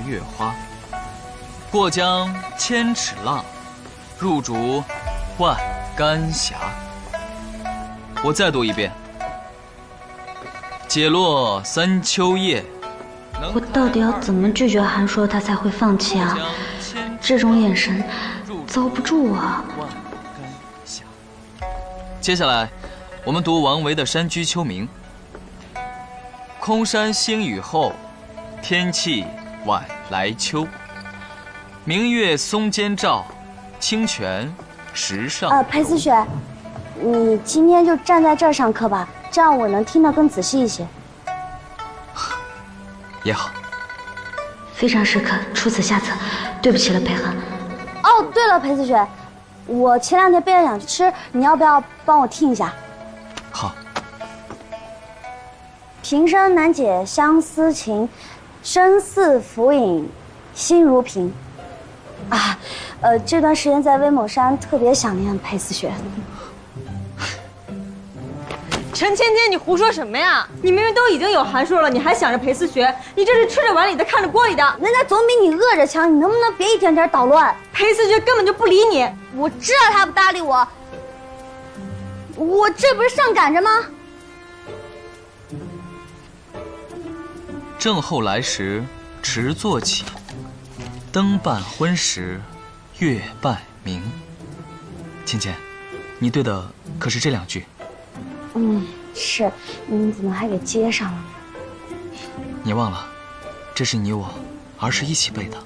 月花。过江千尺浪，入竹万竿斜。我再读一遍：解落三秋叶。我到底要怎么拒绝韩硕，他才会放弃啊？这种眼神，遭不住啊！接下来，我们读王维的《山居秋暝》。空山新雨后，天气晚来秋。明月松间照，清泉石上。裴思雪，你今天就站在这儿上课吧，这样我能听得更仔细一些。也好。非常时刻，出此下策，对不起了，裴恒。哦，对了，裴思雪，我前2天背了2句诗，你要不要帮我听一下？好。平生难解相思情，生似浮影，心如萍。啊，这段时间在威猛山特别想念裴思雪。陈芊芊，你胡说什么呀？你明明都已经有函数了，你还想着裴思学？你这是吃着碗里的，看着锅里的。人家总比你饿着强，你能不能别一点点捣乱？裴思学根本就不理你。我知道他不搭理我，我这不是上赶着吗？正后来时，迟坐起，灯半昏时，月半明。芊芊，你对的可是这2句？是，你怎么还给接上了？你忘了，这是你我儿时一起背的。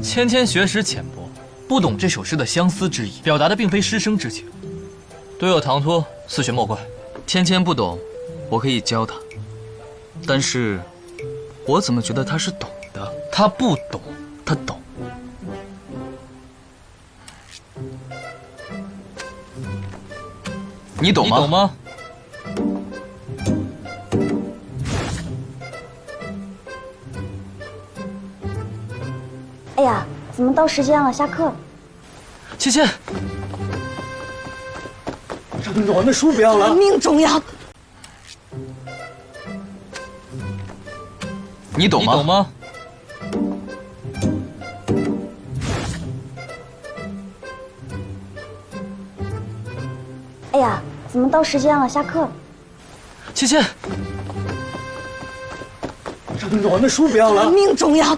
芊芊学识浅薄，不懂这首诗的相思之意，表达的并非师生之情。多有唐突，思学莫怪。芊芊不懂，我可以教她。但是，我怎么觉得她是懂的？她不懂，她懂。你懂吗？你懂吗？哎呀，怎么到时间了？下课。芊芊，我那书不要了，命重要。你懂吗？你懂吗？哎呀，怎么到时间了？下课。芊芊，我那书不要了，命重要。